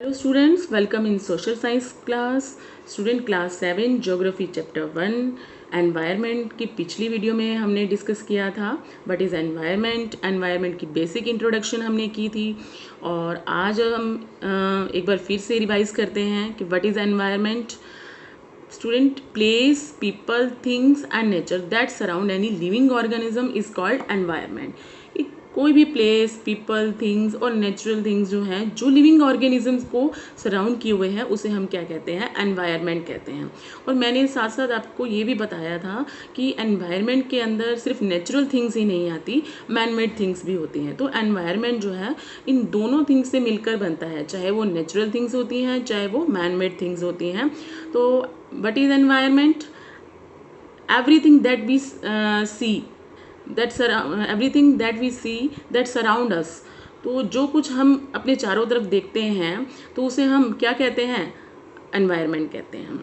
Hello students, welcome in social science class. Student class 7 geography chapter 1 environment की पिछली video में हमने discuss किया था व्हाट इज़ एनवायरनमेंट। एनवायरनमेंट की बेसिक इंट्रोडक्शन हमने की थी और आज हम एक बार फिर से रिवाइज करते हैं कि what is environment. Student, place, people, things and nature that surround any living organism is called environment. कोई भी प्लेस, पीपल, थिंग्स और नेचुरल थिंग्स जो हैं जो लिविंग ऑर्गेनिजम्स को सराउंड किए हुए हैं उसे हम क्या कहते हैं? एनवायरनमेंट कहते हैं। और मैंने साथ साथ आपको ये भी बताया था कि एनवायरनमेंट के अंदर सिर्फ नेचुरल थिंग्स ही नहीं आती, मैन मेड थिंग्स भी होती हैं। तो एनवायरनमेंट जो है इन दोनों थिंग्स से मिलकर बनता है, चाहे वो नेचुरल थिंग्स होती हैं चाहे वो मैन मेड थिंग्स होती हैं। तो what is environment? everything that we see everything that we see that surround us। तो जो कुछ हम अपने चारों तरफ देखते हैं तो उसे हम क्या कहते हैं? एनवायरनमेंट कहते हैं।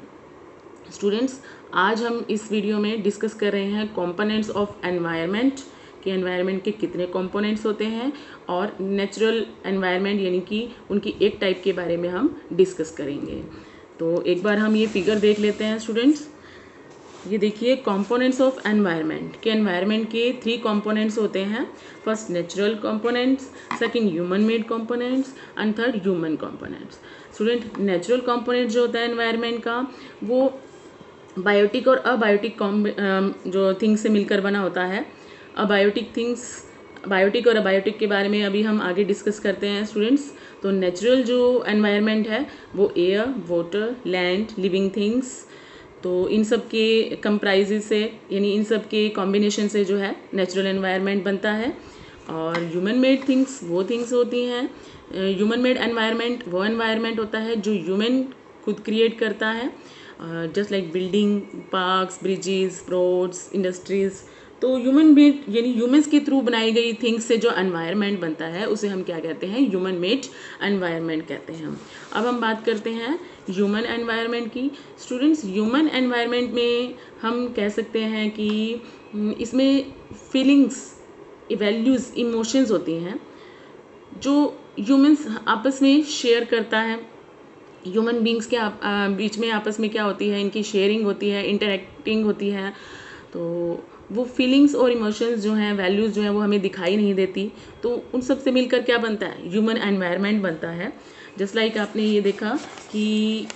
स्टूडेंट्स, आज हम इस वीडियो में डिस्कस कर रहे हैं कंपोनेंट्स ऑफ एनवायरनमेंट कि एनवायरनमेंट के कितने कंपोनेंट्स होते हैं और नेचुरल एनवायरनमेंट यानी कि उनकी एक टाइप के बारे में हम डिस्कस करेंगे। तो एक बार हम ये फिगर देख लेते हैं स्टूडेंट्स। ये देखिए कंपोनेंट्स ऑफ एनवायरनमेंट के एनवायरनमेंट के 3 कंपोनेंट्स होते हैं। First natural components, second human made components and third human components. Student, natural component जो होता है एनवायरनमेंट का वो बायोटिक और अबायोटिक जो थिंग्स से मिलकर बना होता है। बायोटिक और अबायोटिक के बारे में अभी हम आगे डिस्कस करते हैं स्टूडेंट्स। तो नेचुरल जो एनवायरनमेंट है वो air, water, land, living things, तो इन सब के कंप्राइजेज से यानी इन सब के कॉम्बिनेशन से जो है नेचुरल एनवायरनमेंट बनता है। और ह्यूमन मेड थिंग्स वो थिंग्स होती हैं। ह्यूमन मेड एनवायरनमेंट वो एनवायरनमेंट होता है जो ह्यूमन खुद क्रिएट करता है, just like building, parks, bridges, roads, industries. तो ह्यूमन मेड यानी ह्यूमंस के थ्रू बनाई गई थिंग्स से जो एनवायरनमेंट बनता है उसे हम क्या कहते हैं? ह्यूमन मेड एनवायरनमेंट कहते हैं। अब हम बात करते हैं ह्यूमन एनवायरनमेंट की। स्टूडेंट्स, ह्यूमन एनवायरनमेंट में हम कह सकते हैं कि इसमें फीलिंग्स, वैल्यूज़, इमोशंस होती हैं जो ह्यूमंस आपस में शेयर करता है। ह्यूमन बींग्स के बीच में आपस में क्या होती है? इनकी शेयरिंग होती है, इंटरेक्टिंग होती है। तो वो फीलिंग्स और इमोशंस जो हैं, वैल्यूज़ जो हैं वो हमें दिखाई नहीं देती। तो उन सब से मिलकर क्या बनता है? ह्यूमन एनवायरनमेंट बनता है। जस्ट लाइक आपने ये देखा कि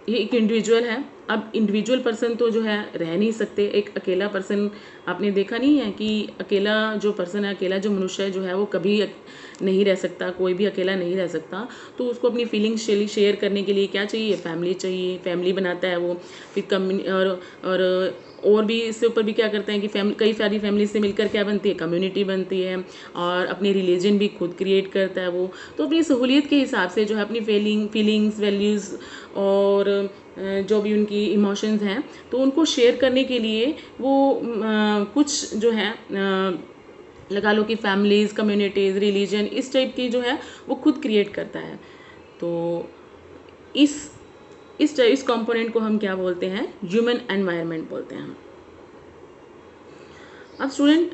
ये एक इंडिविजुअल है। अब इंडिविजुअल पर्सन तो जो है रह नहीं सकते, एक अकेला पर्सन आपने देखा नहीं है कि अकेला जो पर्सन है, अकेला जो मनुष्य है जो है वो कभी नहीं रह सकता, कोई भी अकेला नहीं रह सकता। तो उसको अपनी फीलिंग्स शेयर करने के लिए क्या चाहिए? फैमिली चाहिए। फैमिली बनाता है वो, फिर और भी इससे ऊपर भी क्या करते हैं कि कई सारी फैमिली से मिलकर क्या बनती है? कम्युनिटी बनती है। और अपनी रिलीजन भी खुद क्रिएट करता है वो। तो अपनी सहूलियत के हिसाब से जो है अपनी फीलिंग्स, वैल्यूज़ और जो भी उनकी इमोशंस हैं तो उनको शेयर करने के लिए वो कुछ जो है लगा लो कि फैमिलीज़, कम्युनिटीज़, रिलीजन, इस टाइप की जो है वो खुद क्रिएट करता है। तो इस कंपोनेंट को हम क्या बोलते हैं? ह्यूमन एनवायरनमेंट बोलते हैं। अब स्टूडेंट,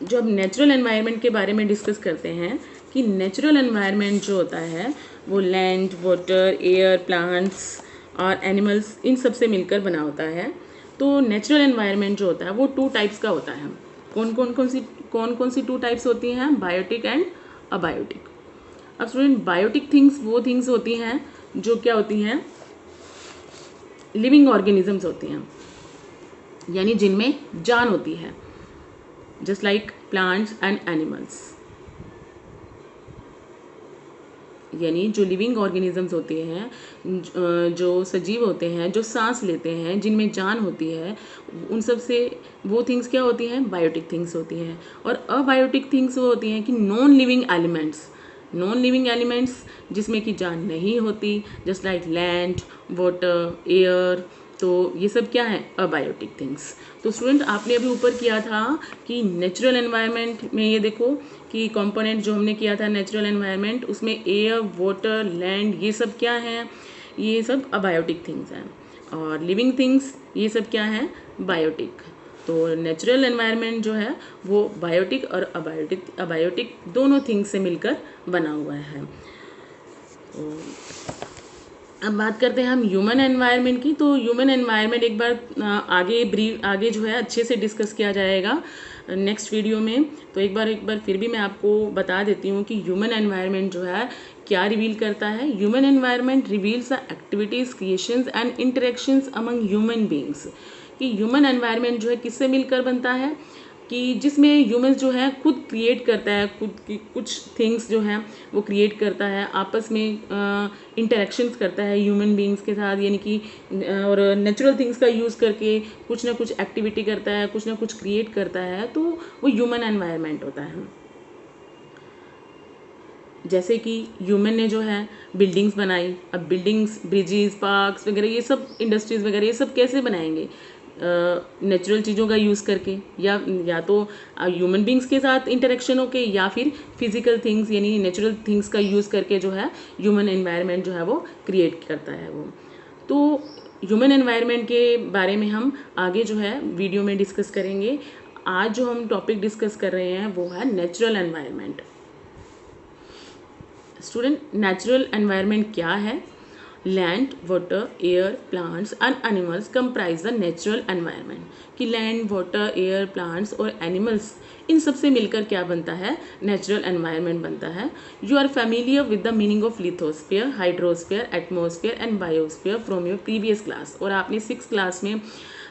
जब नेचुरल एनवायरनमेंट के बारे में डिस्कस करते हैं कि नेचुरल एनवायरनमेंट जो होता है वो लैंड, वाटर, एयर, प्लांट्स और एनिमल्स, इन सब से मिलकर बना होता है। तो नेचुरल एनवायरनमेंट जो होता है वो 2 टाइप्स का होता है। कौन कौन सी 2 टाइप्स होती हैं? Biotic and abiotic. अब स्टूडेंट, बायोटिक थिंग्स वो थिंग्स होती हैं जो क्या होती हैं? लिविंग ऑर्गेनिजम्स होती हैं, यानी जिनमें जान होती है, just like plants and animals. यानी जो लिविंग ऑर्गेनिजम्स होते हैं, जो सजीव होते हैं, जो सांस लेते हैं, जिनमें जान होती है, उन सब से वो थिंग्स क्या होती हैं? बायोटिक थिंग्स होती हैं। और अबायोटिक थिंग्स वो होती हैं कि नॉन लिविंग एलिमेंट्स जिसमें कि जान नहीं होती, just like land, water, air. तो ये सब क्या है? Abiotic things. तो स्टूडेंट, आपने अभी ऊपर किया था कि नेचुरल एनवायरनमेंट में ये देखो कि कंपोनेंट जो हमने किया था नेचुरल एनवायरनमेंट, उसमें एयर, वाटर, लैंड, ये सब क्या हैं? ये सब अबायोटिक थिंग्स हैं। और लिविंग थिंग्स ये सब क्या हैं? बायोटिक। तो नेचुरल एनवायरनमेंट जो है वो बायोटिक और अबायोटिक दोनों थिंग्स से मिलकर बना हुआ है। तो अब बात करते हैं हम ह्यूमन एनवायरनमेंट की। तो ह्यूमन एनवायरनमेंट एक बार आगे जो है अच्छे से डिस्कस किया जाएगा नेक्स्ट वीडियो में। तो एक बार फिर भी मैं आपको बता देती हूँ कि ह्यूमन एनवायरनमेंट जो है क्या रिवील करता है। Human environment reveals the activities, creations and interactions among human beings. कि ह्यूमन एनवायरनमेंट जो है किससे मिलकर बनता है, कि जिसमें ह्यूमंस जो है खुद क्रिएट करता है, खुद की कुछ थिंग्स जो हैं वो क्रिएट करता है, आपस में इंटरेक्शंस करता है ह्यूमन बींग्स के साथ, यानी कि और नेचुरल थिंग्स का यूज़ करके कुछ ना कुछ एक्टिविटी करता है, कुछ ना कुछ क्रिएट करता है, तो वो ह्यूमन एनवायरनमेंट होता है। जैसे कि ह्यूमन ने जो है बिल्डिंग्स बनाई, अब बिल्डिंग्स, ब्रिजेस, पार्क्स वगैरह ये सब, इंडस्ट्रीज़ वगैरह ये सब कैसे बनाएंगे, नेचुरल चीज़ों का यूज़ करके, या तो ह्यूमन बींग्स के साथ इंटरेक्शन होके, या फिर फिजिकल थिंग्स यानी नेचुरल थिंग्स का यूज़ करके जो है ह्यूमन एनवायरनमेंट जो है वो क्रिएट करता है वो। तो ह्यूमन एनवायरनमेंट के बारे में हम आगे जो है वीडियो में डिस्कस करेंगे। आज जो हम टॉपिक डिस्कस कर रहे हैं वो है natural environment. Student, natural environment क्या है? Land, water, air, plants and animals comprise the natural environment. कि लैंड, वाटर, एयर, प्लांट्स और एनिमल्स इन सब से मिलकर क्या बनता है? नेचुरल एनवायरनमेंट बनता है। You are familiar with the meaning of lithosphere, hydrosphere, atmosphere and biosphere from your previous class. और आपने 6th क्लास में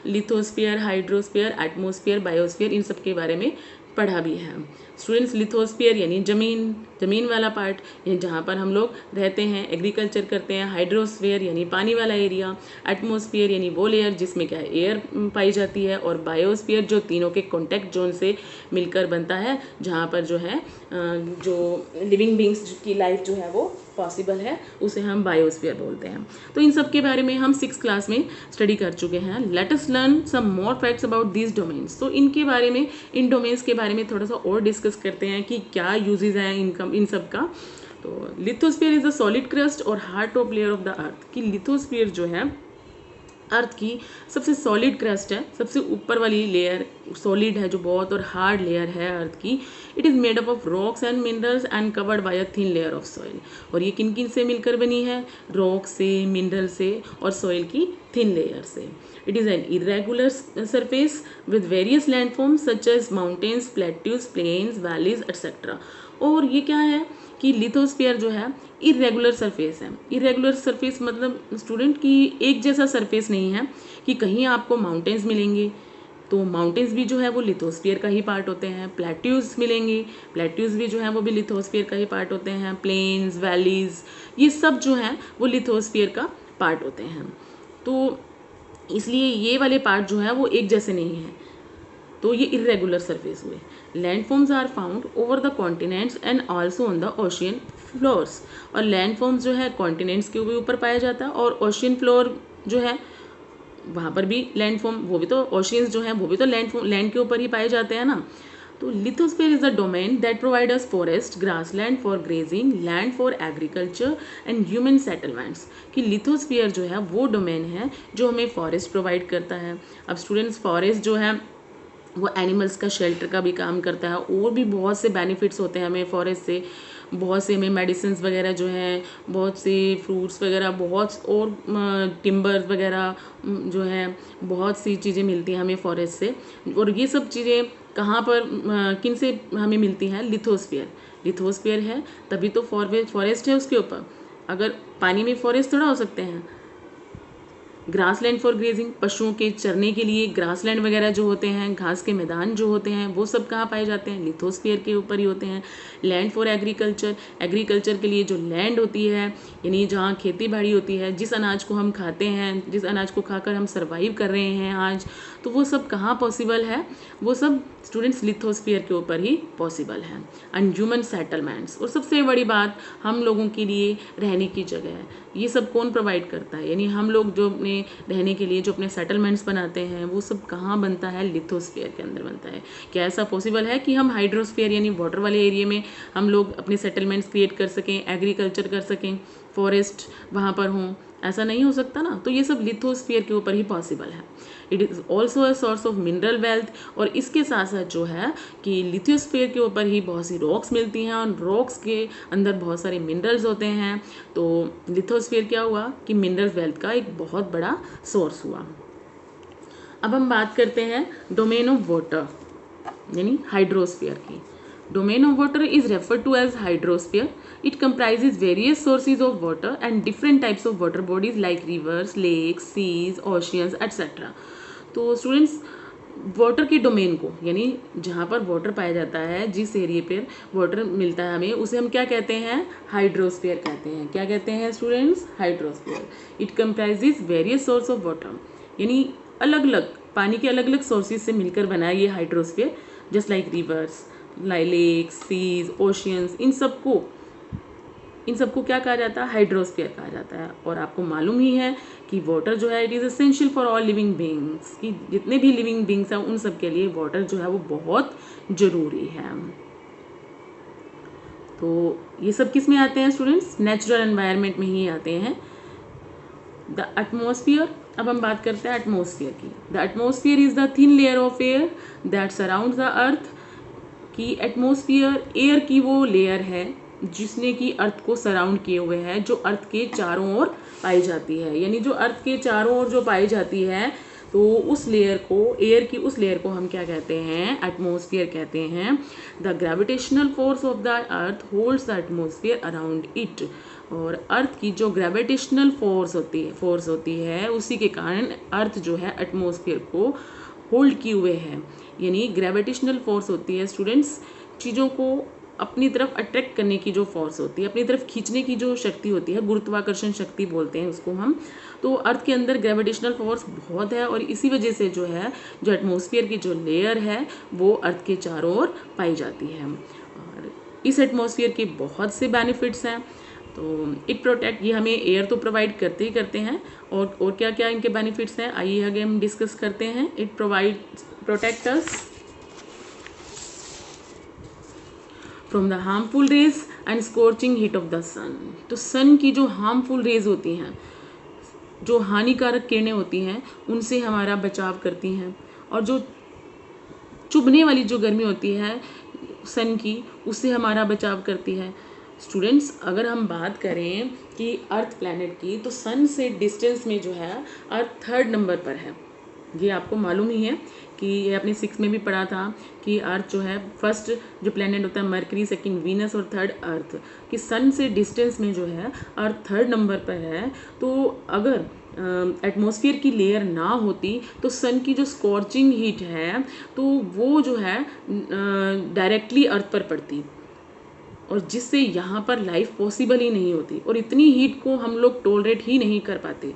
लिथोस्फीयर, हाइड्रोस्फीयर, एटमॉस्फेयर, बायोस्फीयर इन सब के बारे में पढ़ा भी है। स्टूडेंट्स, लिथोस्फीयर यानी ज़मीन वाला पार्ट, यानी जहाँ पर हम लोग रहते हैं, एग्रीकल्चर करते हैं। हाइड्रोस्फीयर यानी पानी वाला एरिया। एटमॉस्फेयर यानी वो लेयर जिसमें क्या है, एयर पाई जाती है। और बायोस्फीयर जो तीनों के कॉन्टैक्ट जोन से मिलकर बनता है, जहाँ पर जो है जो लिविंग बींग्स की लाइफ जो है वो पॉसिबल है, उसे हम बायोस्फीयर बोलते हैं। तो इन सब के बारे में हम 6th क्लास में स्टडी कर चुके हैं। Let us learn some more facts about these domains. तो इनके बारे में, इन डोमेन्स के बारे में थोड़ा सा और डिस्कस करते हैं कि क्या यूजेस हैं इन सब का। तो lithosphere is the solid crust और hard top layer of the earth. कि लिथोस्फीयर जो है अर्थ की सबसे सॉलिड क्रस्ट है, सबसे ऊपर वाली लेयर सॉलिड है जो बहुत, और हार्ड लेयर है अर्थ की। It is made up of rocks and minerals and covered by a thin layer of soil. और ये किन किन से मिलकर बनी है? रॉक से, मिनरल से और सॉइल की थिन लेयर से। It is an irregular surface with various landforms such as mountains, plateaus, plains, valleys etcetera. और ये क्या है कि लिथोस्फीयर जो है इरेगुलर सरफेस है। इरेगुलर सरफेस मतलब स्टूडेंट की एक जैसा सरफेस नहीं है, कि कहीं आपको माउंटेन्स मिलेंगे तो माउंटेन्स भी जो है वो लिथोस्फीयर का ही पार्ट होते हैं। प्लेट्यूज मिलेंगे, प्लेट्यूज भी जो है वो भी लिथोस्फीयर का ही पार्ट होते हैं। प्लेन्स, वैलीज, ये सब जो है वो लिथोस्फीयर का पार्ट होते हैं। तो इसलिए ये वाले पार्ट जो है वो एक जैसे नहीं हैं, तो ये इरेगुलर सरफेस हुए। Landforms are found over the continents and also on the ocean floors. और लैंडफॉर्म्स जो है कॉन्टिनेंट्स के भी ऊपर पाया जाता है, और ओशियन फ्लोर जो है वहाँ पर भी लैंडफॉर्म, वो भी तो ओशियंस जो है वो भी तो लैंड के ऊपर ही पाए जाते हैं ना। तो lithosphere is the domain that provide us forest, grassland for grazing, land for agriculture and human settlements. कि लिथोस्फीयर जो है वो डोमेन है जो हमें फॉरेस्ट प्रोवाइड करता है। अब स्टूडेंट्स, फॉरेस्ट जो है वो एनिमल्स का शेल्टर का भी काम करता है, और भी बहुत से बेनिफिट्स होते हैं हमें फॉरेस्ट से। बहुत से हमें मेडिसिन वगैरह जो हैं, बहुत से फ्रूट्स वगैरह, बहुत और टिम्बर्स वगैरह जो हैं, बहुत सी चीज़ें मिलती हैं हमें फॉरेस्ट से। और ये सब चीज़ें कहाँ पर, किन से हमें मिलती हैं? लिथोस्फीयर है तभी तो फॉरेस्ट है उसके ऊपर। अगर पानी में फॉरेस्ट थोड़ा हो सकते हैं। ग्रासलैंड फॉर ग्रेजिंग, पशुओं के चरने के लिए ग्रासलैंड वगैरह जो होते हैं, घास के मैदान जो होते हैं, वो सब कहाँ पाए जाते हैं? लिथोस्फीयर के ऊपर ही होते हैं। लैंड फॉर एग्रीकल्चर, एग्रीकल्चर के लिए जो लैंड होती है, यानी जहाँ खेती बाड़ी होती है, जिस अनाज को हम खाते हैं, जिस अनाज को खाकर हम सर्वाइव कर रहे हैं आज, तो वो सब कहाँ पॉसिबल है? वो सब स्टूडेंट्स लिथोस्फीयर के ऊपर ही पॉसिबल है। एंड ह्यूमन सेटलमेंट्स, और सबसे बड़ी बात, हम लोगों के लिए रहने की जगह है। ये सब कौन प्रोवाइड करता है? यानी हम लोग जो अपने रहने के लिए जो अपने सेटलमेंट्स बनाते हैं, वो सब कहाँ बनता है? लिथोस्फीयर के अंदर बनता है। क्या ऐसा पॉसिबल है कि हम हाइड्रोस्फीयर यानी वाटर वाले एरिया में हम लोग अपने सेटलमेंट्स क्रिएट कर सकें, एग्रीकल्चर कर सकें, फॉरेस्ट वहाँ पर हों? ऐसा नहीं हो सकता ना, तो ये सब लिथोस्फीयर के ऊपर ही पॉसिबल है। It is also a source of mineral wealth, और इसके साथ साथ जो है कि लिथोस्फीयर के ऊपर ही बहुत सी रॉक्स मिलती हैं और रॉक्स के अंदर बहुत सारे मिनरल्स होते हैं। तो लिथोस्फीयर क्या हुआ कि मिनरल वेल्थ का एक बहुत बड़ा सोर्स हुआ। अब हम बात करते हैं डोमेन ऑफ वाटर यानी हाइड्रोस्फीयर की। Domain of water is referred to as hydrosphere. It comprises various sources of water and different types of water bodies like rivers, lakes, seas, oceans, etc. तो students water के domain को यानी जहाँ पर water पाया जाता है, जिस एरिया पर वाटर मिलता है हमें, उसे हम क्या कहते हैं? हाइड्रोस्फीयर कहते हैं। क्या कहते हैं students? Hydrosphere. It comprises various source of water, यानी अलग अलग पानी के अलग अलग सोर्सेज से मिलकर बना है ये hydrosphere, just like rivers, lakes, seas, oceans, इन सबको क्या कहा जाता है? हाइड्रोस्फीयर कहा जाता है। और आपको मालूम ही है कि वाटर जो है it is essential for all living beings, कि जितने भी लिविंग बींग्स हैं उन सब के लिए वाटर जो है वो बहुत ज़रूरी है। तो ये सब किस में आते हैं स्टूडेंट्स? नेचुरल एनवायरनमेंट में ही आते हैं। द एटमॉस्फेयर, अब हम बात करते हैं एटमॉस्फेयर की। The atmosphere is the thin layer of air that surrounds the earth, कि एटमॉस्फेयर एयर की वो लेयर है जिसने कि अर्थ को सराउंड किए हुए है, जो अर्थ के चारों ओर पाई जाती है। यानी जो अर्थ के चारों ओर जो पाई जाती है, तो उस लेयर को, एयर की उस लेयर को हम क्या कहते हैं? एटमॉस्फेयर कहते हैं। The gravitational force of the earth holds the atmosphere around it, और अर्थ की जो ग्रेविटेशनल फोर्स होती है उसी के कारण अर्थ जो है एटमॉस्फेयर को होल्ड किए हुए है। यानी ग्रेविटेशनल फोर्स होती है स्टूडेंट्स, चीज़ों को अपनी तरफ अट्रैक्ट करने की जो फोर्स होती है, अपनी तरफ खींचने की जो शक्ति होती है, गुरुत्वाकर्षण शक्ति बोलते हैं उसको हम। तो अर्थ के अंदर ग्रेविटेशनल फोर्स बहुत है, और इसी वजह से जो है जो एटमॉस्फेयर की जो लेयर है वो अर्थ के चारों ओर पाई जाती है। और इस एटमॉस्फेयर के बहुत से बेनिफिट्स हैं। तो इट प्रोटेक्ट, ये हमें एयर तो प्रोवाइड करते ही करते हैं, और क्या क्या इनके बेनिफिट्स हैं आइए आगे हम डिस्कस करते हैं। It protect us from the harmful rays and scorching heat of the sun. तो सन की जो हार्मफुल रेज होती हैं, जो हानिकारक किरणें होती हैं, उनसे हमारा बचाव करती हैं, और जो चुभने वाली जो गर्मी होती है सन की, उससे हमारा बचाव करती है। स्टूडेंट्स अगर हम बात करें कि अर्थ प्लैनेट की, तो सन से डिस्टेंस में जो है अर्थ 3rd नंबर पर है। ये आपको मालूम ही है कि ये आपने 6 में भी पढ़ा था कि अर्थ जो है फर्स्ट जो प्लैनेट होता है मरकरी, सेकंड वीनस और 3rd अर्थ, कि सन से डिस्टेंस में जो है अर्थ 3rd नंबर पर है। तो अगर एटमॉस्फेयर की लेयर ना होती तो सन की जो स्कॉर्चिंग हीट है तो वो जो है डायरेक्टली अर्थ पर पड़ती, और जिससे यहाँ पर लाइफ पॉसिबल ही नहीं होती, और इतनी हीट को हम लोग टॉलरेट ही नहीं कर पाते।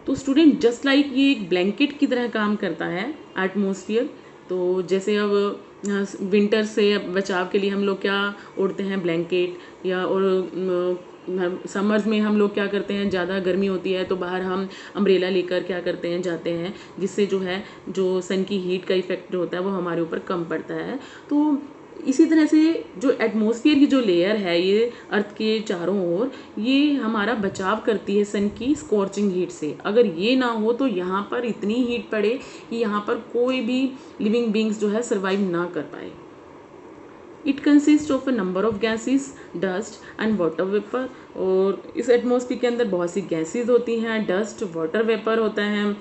तो स्टूडेंट जस्ट लाइक ये एक ब्लैंकेट की तरह काम करता है एटमॉस्फेयर। तो जैसे अब विंटर से बचाव के लिए हम लोग क्या ओढ़ते हैं? ब्लैंकेट, या और समर्स में हम लोग क्या करते हैं? ज़्यादा गर्मी होती है तो बाहर हम अम्ब्रेला लेकर क्या करते हैं? जाते हैं, जिससे जो है जो सन की हीट का इफेक्ट होता है वो हमारे ऊपर कम पड़ता है। तो इसी तरह से जो एटमॉस्फेयर की जो लेयर है ये अर्थ के चारों ओर, ये हमारा बचाव करती है सन की स्कॉर्चिंग हीट से। अगर ये ना हो तो यहाँ पर इतनी हीट पड़े कि यहाँ पर कोई भी लिविंग बींग्स जो है सर्वाइव ना कर पाए। It consist of a number of gases, dust and water vapour. और इस एटमॉस्फेयर के अंदर बहुत सी गैसेज होती हैं, डस्ट, वाटर वेपर होता है।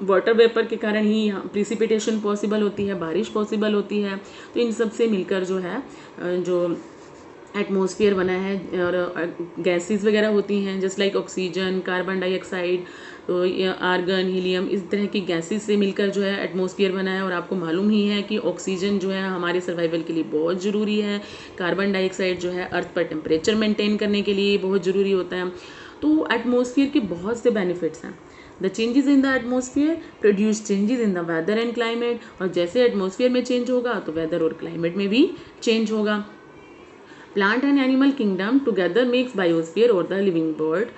वाटर वेपर के कारण ही यहाँ प्रिसिपिटेशन पॉसिबल होती है, बारिश पॉसिबल होती है। तो इन सब से मिलकर जो है जो एटमॉस्फेयर बना है, और गैसेस वगैरह होती हैं just like oxygen, carbon dioxide, तो आर्गन, हीलियम, इस तरह की गैसेस से मिलकर जो है एटमॉस्फेयर बना है। और आपको मालूम ही है कि ऑक्सीजन जो है हमारे सर्वाइवल के लिए बहुत ज़रूरी है, कार्बन डाइऑक्साइड जो है अर्थ पर टेम्परेचर मेंटेन करने के लिए बहुत ज़रूरी होता है। तो एटमॉस्फेयर के बहुत से बेनिफिट्स हैं। The changes in the atmosphere produce changes in the weather and climate, और जैसे एटमॉस्फेयर में चेंज होगा तो वेदर और क्लाइमेट में भी चेंज होगा। Plant and animal kingdom together makes biosphere or the living world.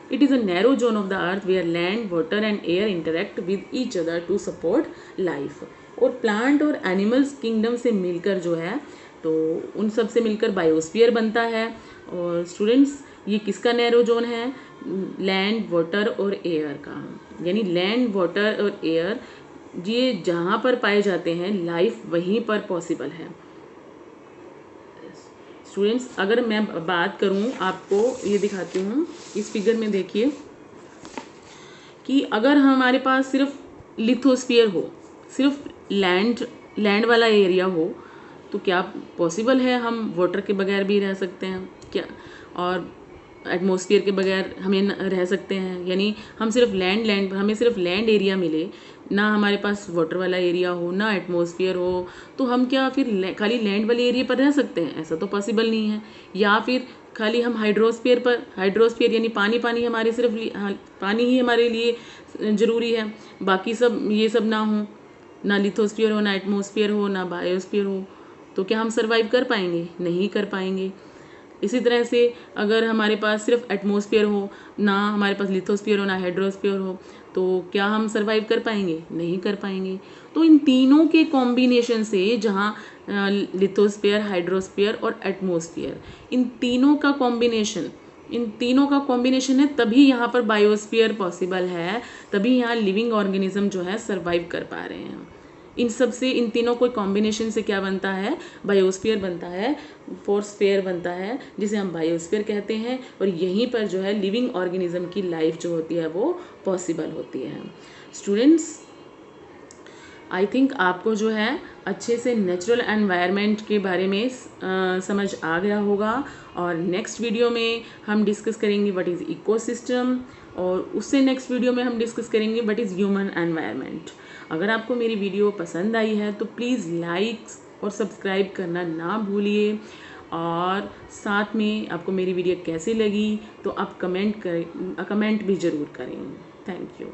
It is a narrow zone of the earth where land, water and air interact with each other to support life. और plant और animals kingdom से मिलकर जो है तो उन सब से मिलकर बायोस्फीयर बनता है। और स्टूडेंट्स ये किसका नैरो जोन है? लैंड, वाटर और एयर का। यानी लैंड, वाटर और एयर ये जहाँ पर पाए जाते हैं लाइफ वहीं पर पॉसिबल है। स्टूडेंट्स, अगर मैं बात करूँ, आपको ये दिखाती हूँ, इस फिगर में देखिए कि अगर हमारे पास सिर्फ लिथोस्फीयर हो, सिर्फ लैंड वाला एरिया हो, तो क्या पॉसिबल है हम वाटर के बगैर भी रह सकते हैं क्या? और एटमॉस्फेयर के बगैर हमें रह सकते हैं? यानी हम सिर्फ हमें सिर्फ लैंड एरिया मिले, ना हमारे पास वाटर वाला एरिया हो, ना एटमॉस्फेयर हो, तो हम क्या फिर खाली लैंड वाले एरिया पर रह सकते हैं? ऐसा तो पॉसिबल नहीं है। या फिर खाली हम हाइड्रोस्फीयर यानी पानी हमारे सिर्फ पानी ही हमारे लिए ज़रूरी है, बाकी सब ये सब ना हो, ना लिथोस्फीयर हो, ना एटमॉस्फेयर हो, ना बायोस्फीयर हो, तो क्या हम सर्वाइव कर पाएंगे? नहीं कर पाएंगे। इसी तरह से अगर हमारे पास सिर्फ एटमॉस्फेयर हो, ना हमारे पास लिथोस्फीयर हो, ना हाइड्रोस्फीयर हो, तो क्या हम सर्वाइव कर पाएंगे? नहीं कर पाएंगे। तो इन तीनों के कॉम्बिनेशन से, जहाँ लिथोस्फीयर, हाइड्रोस्फीयर और एटमॉस्फेयर, इन तीनों का कॉम्बिनेशन है, तभी यहाँ पर बायोस्फीयर पॉसिबल है, तभी यहाँ लिविंग ऑर्गेनिज्म जो है सर्वाइव कर पा रहे हैं। इन तीनों को कॉम्बिनेशन से क्या बनता है? बायोस्फीयर बनता है, फोर्स्फीयर बनता है, जिसे हम बायोस्फीयर कहते हैं, और यहीं पर जो है लिविंग ऑर्गेनिज्म की लाइफ जो होती है वो पॉसिबल होती है। स्टूडेंट्स, आई थिंक आपको जो है अच्छे से नेचुरल एनवायरनमेंट के बारे में समझ आ गया होगा, और नेक्स्ट वीडियो में हम डिस्कस करेंगे व्हाट इज़ इकोसिस्टम, और उससे नेक्स्ट वीडियो में हम डिस्कस करेंगे व्हाट इज़ ह्यूमन एनवायरनमेंट। अगर आपको मेरी वीडियो पसंद आई है तो प्लीज़ लाइक्स और सब्सक्राइब करना ना भूलिए, और साथ में आपको मेरी वीडियो कैसी लगी तो आप कमेंट भी ज़रूर करें। Thank you.